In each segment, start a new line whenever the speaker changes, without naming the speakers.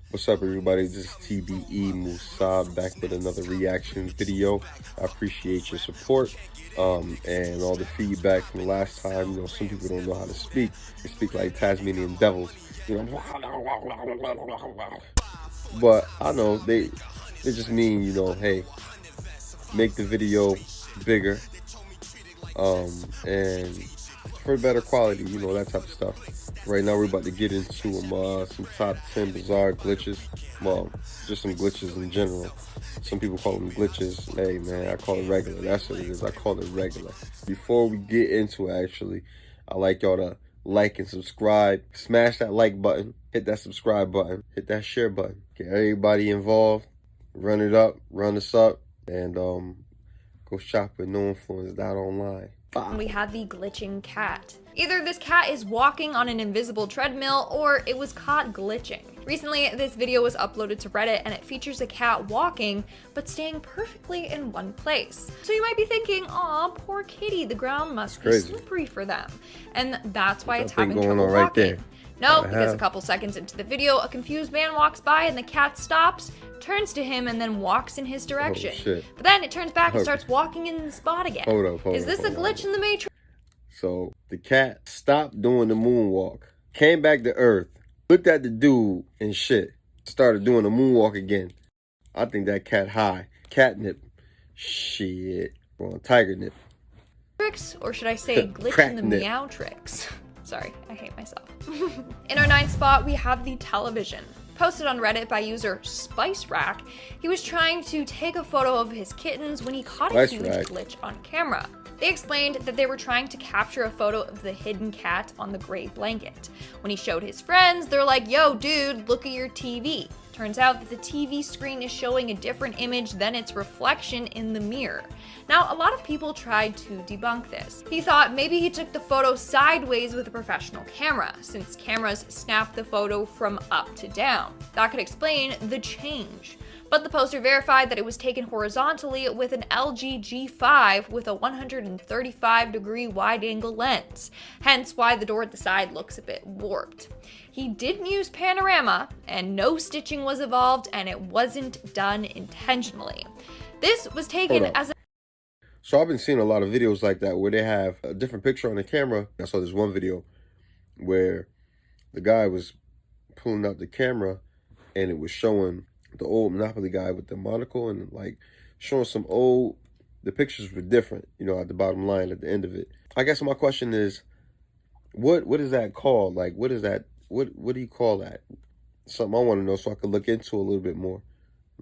What's up, everybody? This is TBE Musab back with another reaction video. I appreciate your support and all the feedback from the last time. You know, some people don't know how to speak. They speak like Tasmanian devils, you know. But I know they just mean, you know, hey, make the video bigger and for better quality, you know, that type of stuff. Right now we're about to get into some top 10 bizarre glitches. Well, just some glitches in general. Some people call them glitches. Hey man, I call it regular. That's what it is. I call it regular. Before we get into it, actually, I like y'all to like and subscribe. Smash that like button. Hit that subscribe button. Hit that share button. Get everybody involved. Run it up. Run us up. And go shop with Noinfluence.online.
We have the glitching cat. Either this cat is walking on an invisible treadmill or it was caught glitching. Recently, this video was uploaded to Reddit and it features a cat walking but staying perfectly in one place. So you might be thinking, aw, poor kitty, the ground must be slippery for them. And that's why it's having trouble walking. Right there. No, because a couple seconds into the video, a confused man walks by and the cat stops, turns to him, and then walks in his direction.
Oh, shit.
But then it turns back and starts walking in the spot again.
Hold up.
Is this a glitch in the Matrix?
So the cat stopped doing the moonwalk, came back to Earth, looked at the dude and shit, started doing the moonwalk again. I think that cat high. Catnip. Shit. Well, tiger nip.
Or should I say glitch in the meow tricks? Sorry, I hate myself. In our ninth spot, we have the television. Posted on Reddit by user Spice Rack, he was trying to take a photo of his kittens when he caught a huge glitch on camera. They explained that they were trying to capture a photo of the hidden cat on the gray blanket. When he showed his friends, they're like, yo dude, look at your TV. Turns out that the TV screen is showing a different image than its reflection in the mirror. Now, a lot of people tried to debunk this. He thought maybe he took the photo sideways with a professional camera, since cameras snap the photo from up to down. That could explain the change. But the poster verified that it was taken horizontally with an LG G5 with a 135-degree wide-angle lens, hence why the door at the side looks a bit warped. He didn't use panorama, and no stitching was involved, and it wasn't done intentionally. This was taken as a...
So I've been seeing a lot of videos like that where they have a different picture on the camera. I saw this one video where the guy was pulling out the camera and it was showing the old Monopoly guy with the monocle and like showing the pictures were different, you know, at the bottom line at the end of it. I guess my question is, what is that called? Like, what is that? What do you call that? Something I want to know so I can look into a little bit more.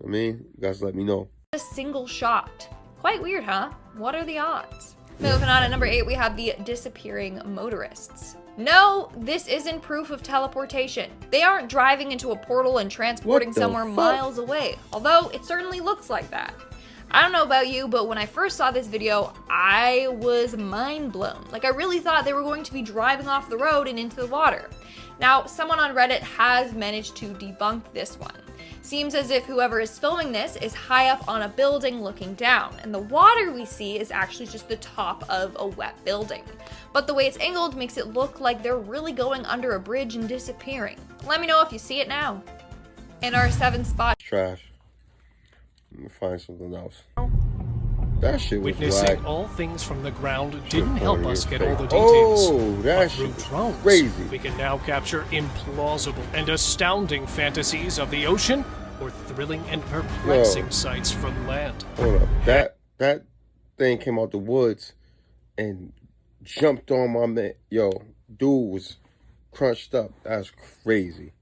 I mean, you guys let me know.
A single shot. Quite weird, huh? What are the odds? Moving on at number 8, we have the disappearing motorists. No, this isn't proof of teleportation. They aren't driving into a portal and transporting somewhere miles away, although it certainly looks like that. I don't know about you, but when I first saw this video, I was mind blown. Like, I really thought they were going to be driving off the road and into the water. Now, someone on Reddit has managed to debunk this one. Seems as if whoever is filming this is high up on a building looking down, and the water we see is actually just the top of a wet building. But the way it's angled makes it look like they're really going under a bridge and disappearing. Let me know if you see it now. In our 7th spot...
Trash. Let me find something else. That shit was
Witnessing
whack.
all things from the ground didn't help us get all the details.
Oh, that
through
shit
drones,
crazy.
we can now capture implausible and astounding fantasies of the ocean or thrilling and perplexing sights from land.
Hold up. That thing came out the woods and jumped on my man. Yo, dude was crunched up. That's crazy.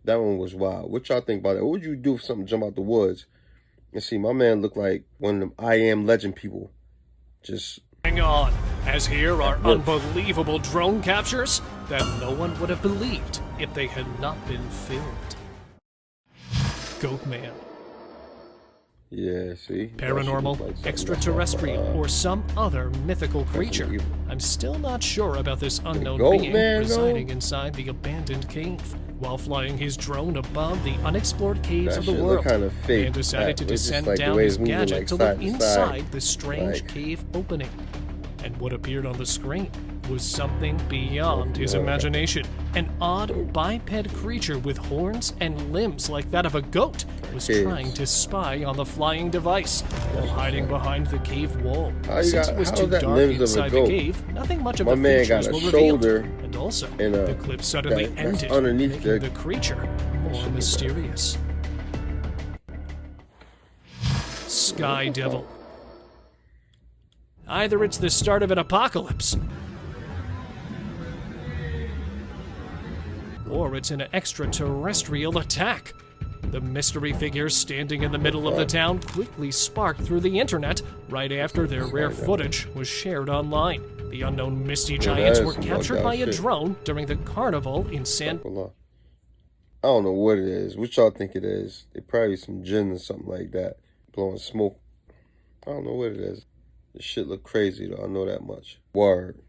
That one was wild. What y'all think about that? What would you do if something jumped out the woods? And see, my man looked like one of them I Am Legend people. Just...
Hang on, as here are unbelievable drone captures that no one would have believed if they had not been filmed. Goatman.
Yeah, see?
Paranormal,
like
extraterrestrial, or some other mythical creature. I'm still not sure about this unknown being residing inside the abandoned cave. While flying his drone above the unexplored caves of the world, man decided to descend down his gadget to look inside the strange cave opening. And what appeared on the screen was something beyond his imagination. An odd biped creature with horns and limbs like that of a goat was trying to spy on the flying device while hiding behind the cave wall. Since it was too dark inside the cave, nothing much of the features were revealed. And also, the clip suddenly ended, making the creature more mysterious. Sky Devil. Either it's the start of an apocalypse, or it's an extraterrestrial attack. The mystery figures standing in the middle of the town quickly sparked through the internet right after their rare footage was shared online. The unknown misty giants were captured by a drone during the carnival in San...
I don't know what it is. What y'all think it is? It probably some gin or something like that. Blowing smoke. I don't know what it is. This shit look crazy though, I know that much. Word.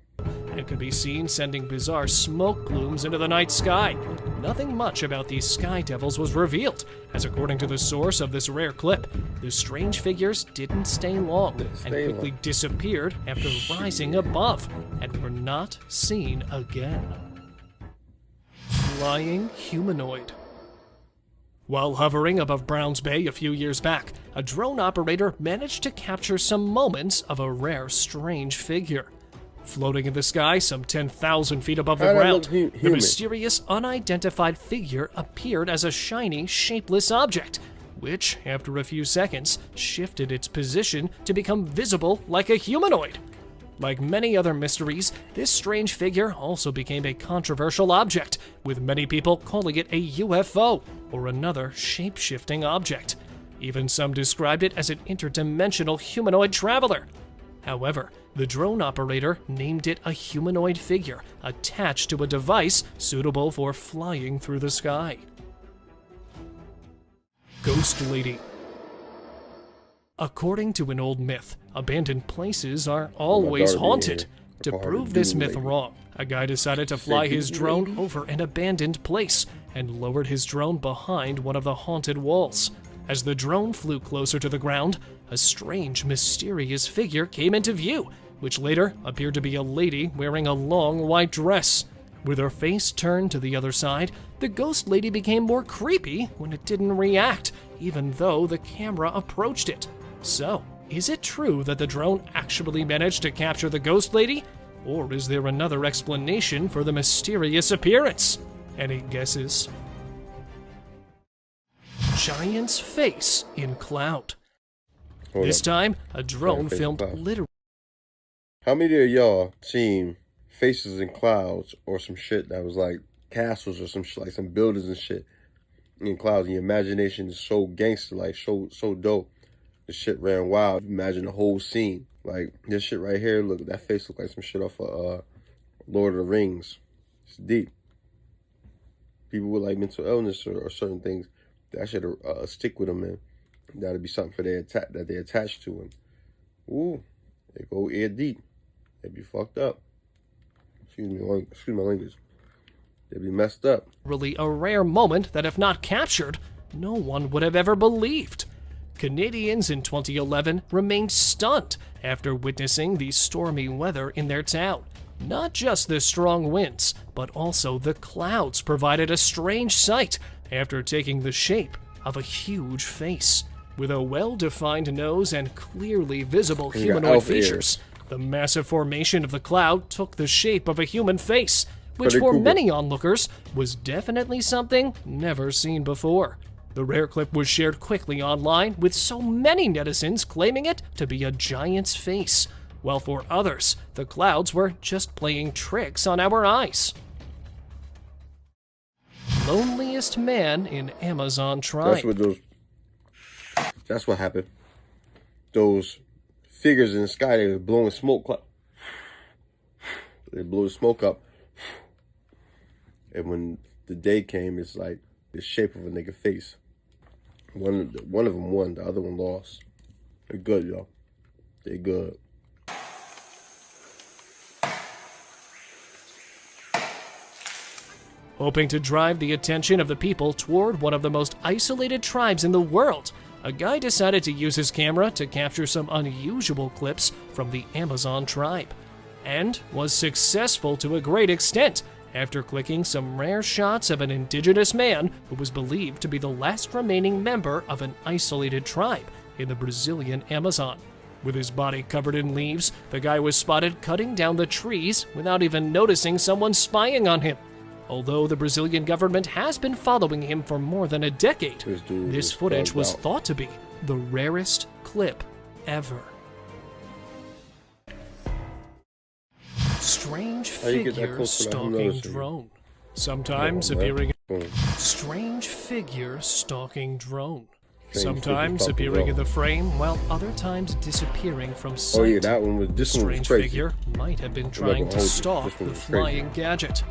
It could be seen sending bizarre smoke plumes into the night sky. Nothing much about these sky devils was revealed, as according to the source of this rare clip, the strange figures didn't stay long and quickly disappeared after rising above and were not seen again. Flying humanoid. While hovering above Browns Bay a few years back, a drone operator managed to capture some moments of a rare, strange figure. Floating in the sky some 10,000 feet above the ground, the mysterious, unidentified figure appeared as a shiny, shapeless object, which, after a few seconds, shifted its position to become visible like a humanoid. Like many other mysteries, this strange figure also became a controversial object, with many people calling it a UFO or another shape-shifting object. Even some described it as an interdimensional humanoid traveler. However, the drone operator named it a humanoid figure attached to a device suitable for flying through the sky. Ghost Lady. According to an old myth, abandoned places are always haunted. To prove this myth wrong, a guy decided to fly his drone over an abandoned place and lowered his drone behind one of the haunted walls. As the drone flew closer to the ground, a strange, mysterious figure came into view, which later appeared to be a lady wearing a long white dress. With her face turned to the other side, the ghost lady became more creepy when it didn't react, even though the camera approached it. So, is it true that the drone actually managed to capture the ghost lady? Or is there another explanation for the mysterious appearance? Any guesses? Giant's face in cloud. This time, a drone filmed literally.
How many of y'all seen faces in clouds or some shit that was like castles or some shit, like some buildings and shit in clouds? And your imagination is so gangster, like so dope. The shit ran wild. Imagine the whole scene. Like this shit right here. Look, that face look like some shit off of Lord of the Rings. It's deep. People with like mental illness or certain things, that should stick with them, man. That'll be something for that they attach to him. Ooh, they go ear deep. They be fucked up. Excuse my language. They be messed up.
Really a rare moment that, if not captured, no one would have ever believed. Canadians in 2011 remained stunned after witnessing the stormy weather in their town. Not just the strong winds, but also the clouds provided a strange sight after taking the shape of a huge face. With a well-defined nose and clearly visible humanoid features, the massive formation of the cloud took the shape of a human face, which for many onlookers was definitely something never seen before. The rare clip was shared quickly online, with so many netizens claiming it to be a giant's face, while for others, the clouds were just playing tricks on our eyes. Loneliest man in Amazon tribe.
That's what happened. Those figures in the sky, they were blowing smoke. They blew the smoke up. And when the day came, it's like the shape of a nigga face. One of them won, the other one lost. They're good, y'all. They good.
Hoping to drive the attention of the people toward one of the most isolated tribes in the world, a guy decided to use his camera to capture some unusual clips from the Amazon tribe. and was successful to a great extent after clicking some rare shots of an indigenous man who was believed to be the last remaining member of an isolated tribe in the Brazilian Amazon. With his body covered in leaves, the guy was spotted cutting down the trees without even noticing someone spying on him. Although the Brazilian government has been following him for more than a decade, this footage was thought to be the rarest clip ever. Strange figure stalking drone. Sometimes appearing. Strange figure stalking drone. Sometimes appearing in the frame, while other times disappearing from sight.
Oh yeah, that one was. This one was
Strange
crazy.
figure might have been trying to stalk the flying gadget.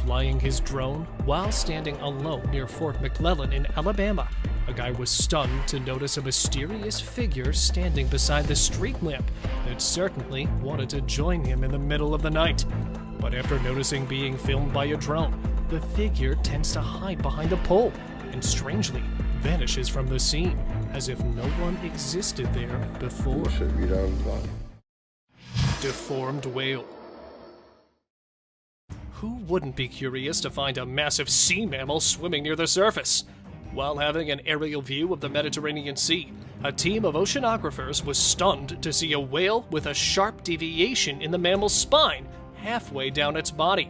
Flying his drone while standing alone near Fort McClellan in Alabama, a guy was stunned to notice a mysterious figure standing beside the street lamp that certainly wanted to join him in the middle of the night. But after noticing being filmed by a drone, the figure tends to hide behind a pole and strangely vanishes from the scene as if no one existed there before. Deformed whale. Who wouldn't be curious to find a massive sea mammal swimming near the surface? While having an aerial view of the Mediterranean Sea, a team of oceanographers was stunned to see a whale with a sharp deviation in the mammal's spine halfway down its body.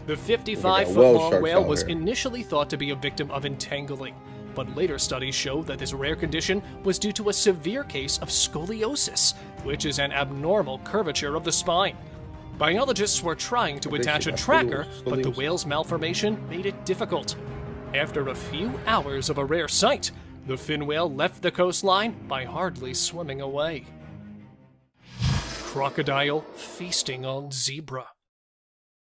The 55-foot-long whale was initially thought to be a victim of entangling, but later studies show that this rare condition was due to a severe case of scoliosis, which is an abnormal curvature of the spine. Biologists were trying to attach a tracker, but the whale's malformation made it difficult. After a few hours of a rare sight, the fin whale left the coastline by hardly swimming away. Crocodile feasting on zebra.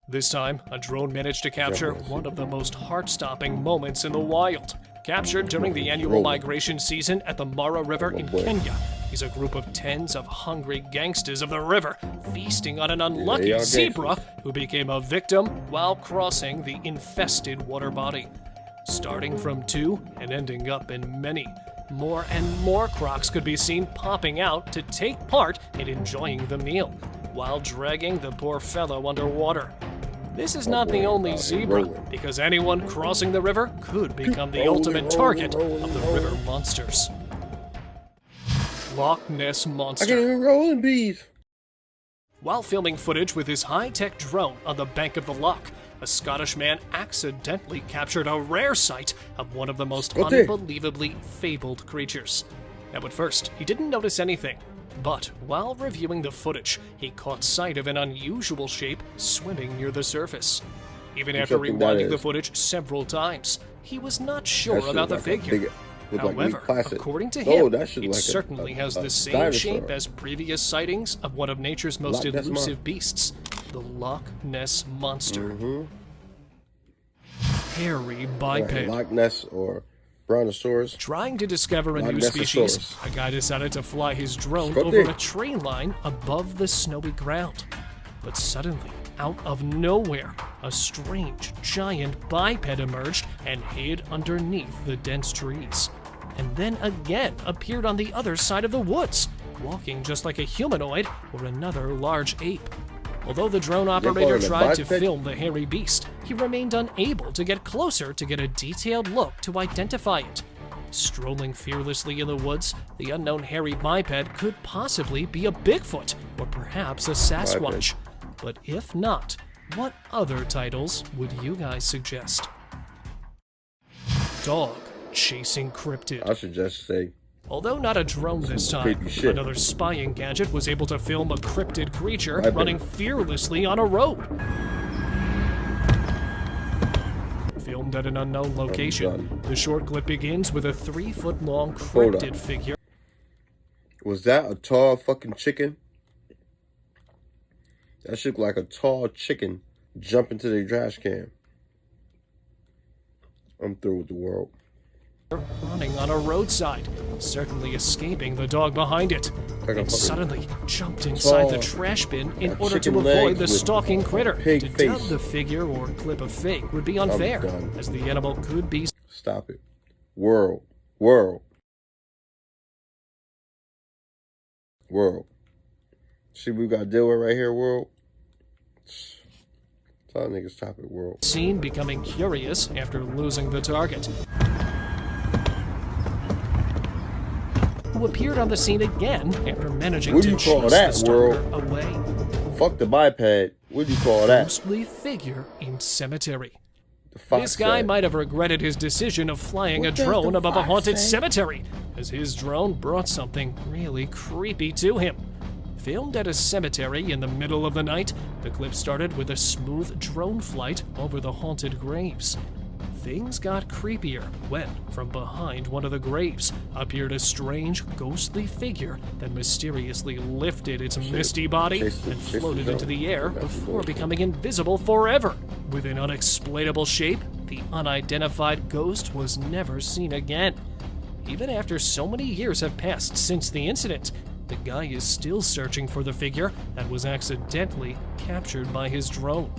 This time, a drone managed to capture one of the most heart-stopping moments in the wild. Captured during the annual migration season at the Mara River in Kenya, is a group of tens of hungry gangsters of the river feasting on an unlucky zebra who became a victim while crossing the infested water body. Starting from 2 and ending up in many, more and more crocs could be seen popping out to take part in enjoying the meal, while dragging the poor fellow underwater. This is not the only zebra, because anyone crossing the river could become the ultimate target of the river monsters. Loch Ness Monster.
I can't even roll in bees.
While filming footage with his high-tech drone on the bank of the loch, a Scottish man accidentally captured a rare sight of one of the most unbelievably fabled creatures. Now at first, he didn't notice anything, but while reviewing the footage, he caught sight of an unusual shape swimming near the surface. Even after rewinding the footage several times, he was not sure about the figure. However, according to him, it certainly has the same shape as previous sightings of one of nature's most elusive beasts, the Loch Ness Monster. Hairy biped.
Loch Ness or Brontosaurus.
Trying to discover a new species, a guy decided to fly his drone over a train line above the snowy ground. But suddenly, out of nowhere, a strange, giant biped emerged and hid underneath the dense trees. And then again appeared on the other side of the woods, walking just like a humanoid or another large ape. Although the drone operator tried to film the hairy beast, he remained unable to get closer to get a detailed look to identify it. Strolling fearlessly in the woods, the unknown hairy biped could possibly be a Bigfoot or perhaps a Sasquatch. But if not, what other titles would you guys suggest? Dog chasing cryptid.
I should just say.
Although not a drone this time, another spying gadget was able to film a cryptid creature running fearlessly on a road. Filmed at an unknown location, the short clip begins with a 3-foot-long cryptid figure.
Was that a tall fucking chicken? That shit like a tall chicken jumping to the trash can. I'm through with the world.
Running on a roadside, certainly escaping the dog behind it, and suddenly jumped inside the trash bin in order to avoid the stalking critter. To dub the figure or clip a fake would be unfair, as the animal could be...
Stop it. World. World. World. See what we got to deal with right here, world? That's how niggas top it, world.
Seen becoming curious after losing the target, who appeared on the scene again after managing to chase the stalker away.
Fuck the biped. What do you call that?
Ghostly figure in cemetery. This guy might have regretted his decision of flying a drone above a haunted cemetery, as his drone brought something really creepy to him. Filmed at a cemetery in the middle of the night, the clip started with a smooth drone flight over the haunted graves. Things got creepier when, from behind one of the graves, appeared a strange, ghostly figure that mysteriously lifted its misty body and floated into the air before becoming invisible forever. With an unexplainable shape, the unidentified ghost was never seen again. Even after so many years have passed since the incident, the guy is still searching for the figure that was accidentally captured by his drone.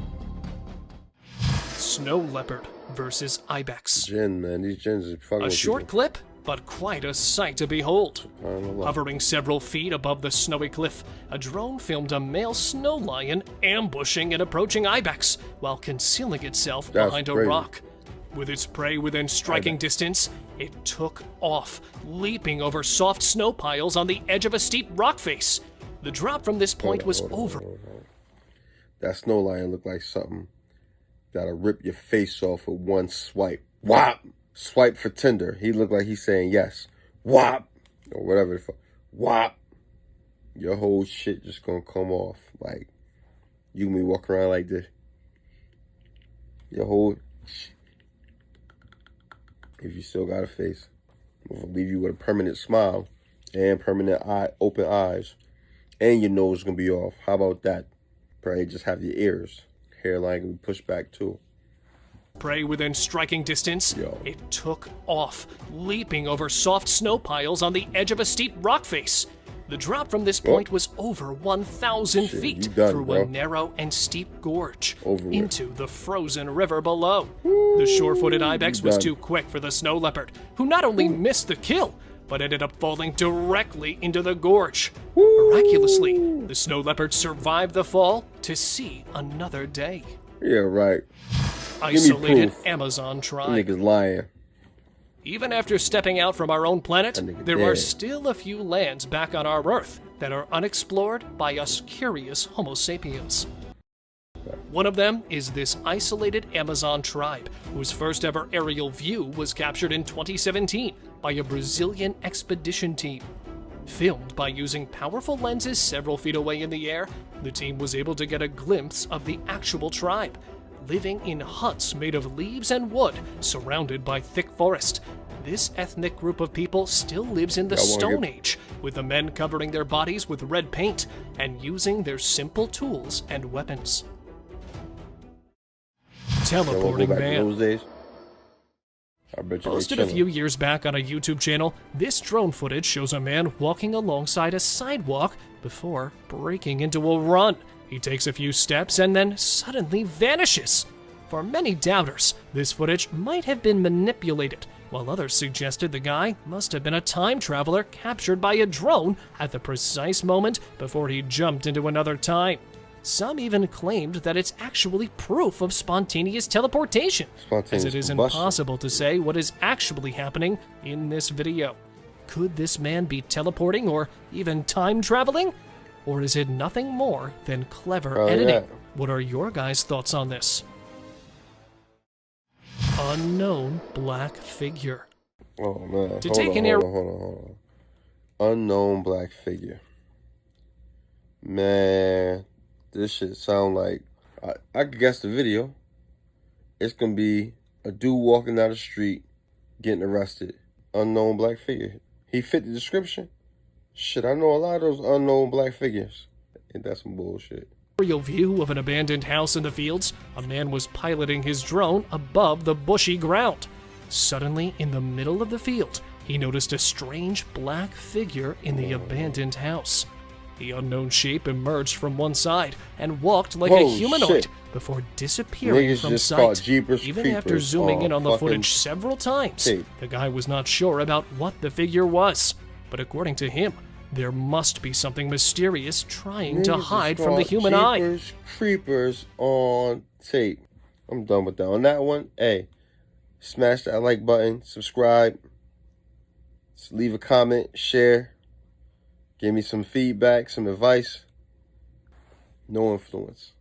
Snow leopard versus ibex.
Gin, man. These gins are fucking
A short
people.
clip, but quite a sight to behold. Hovering several feet above the snowy cliff, a drone filmed a male snow lion ambushing an approaching ibex while concealing itself behind a rock. With its prey within striking distance, it took off, leaping over soft snow piles on the edge of a steep rock face. The drop from this point was over.
That snow lion looked like something that'll rip your face off with one swipe. Whop! Swipe for Tinder. He looked like he's saying yes. Whop! Or whatever the fuck. Whop! Your whole shit just gonna come off. Like, you and me walk around like this. Your whole shit. If you still got a face, we'll leave you with a permanent smile and permanent open eyes. And your nose is gonna be off. How about that? Probably just have your ears. Hairline can be pushed back too.
Prey within striking distance, it took off, leaping over soft snow piles on the edge of a steep rock face. The drop from this point was over 1,000 feet through a narrow and steep gorge into the frozen river below. The sure-footed ibex was too quick for the snow leopard, who not only missed the kill, but ended up falling directly into the gorge. Miraculously, the snow leopard survived the fall to see another day.
Yeah, right.
Isolated Amazon tribe.
Niggas lying.
Even after stepping out from our own planet, there are still a few lands back on our Earth that are unexplored by us curious Homo sapiens. One of them is this isolated Amazon tribe, whose first ever aerial view was captured in 2017 by a Brazilian expedition team. Filmed by using powerful lenses several feet away in the air, the team was able to get a glimpse of the actual tribe, living in huts made of leaves and wood, surrounded by thick forest. This ethnic group of people still lives in the Stone Age, with the men covering their bodies with red paint and using their simple tools and weapons. Teleporting man. Posted a few years back on a YouTube channel, this drone footage shows a man walking alongside a sidewalk before breaking into a run. He takes a few steps and then suddenly vanishes. For many doubters, this footage might have been manipulated, while others suggested the guy must have been a time traveler captured by a drone at the precise moment before he jumped into another time. Some even claimed that it's actually proof of spontaneous teleportation, as it is impossible to say what is actually happening in this video. Could this man be teleporting or even time traveling? Or is it nothing more than clever editing? What are your guys' thoughts on this? Unknown black figure.
Oh man,
to
hold
take
on,
an air.
Hold on. Unknown black figure. Man, this shit sound like I could guess the video. It's gonna be a dude walking down the street, getting arrested. Unknown black figure. He fit the description. Shit, I know a lot of those unknown black figures. Ain't that some bullshit?
Aerial view of an abandoned house in the fields, a man was piloting his drone above the bushy ground. Suddenly, in the middle of the field, he noticed a strange black figure in the abandoned house. The unknown shape emerged from one side and walked like a humanoid before disappearing from sight. Even after zooming in on the footage several times, the guy was not sure about what the figure was. But according to him, There must be something mysterious trying to
Niggas
hide
is
from the
called
human eye.
Jeepers Creepers on tape. I'm done with that. On that one, hey, smash that like button, subscribe, leave a comment, share, give me some feedback, some advice. No influence.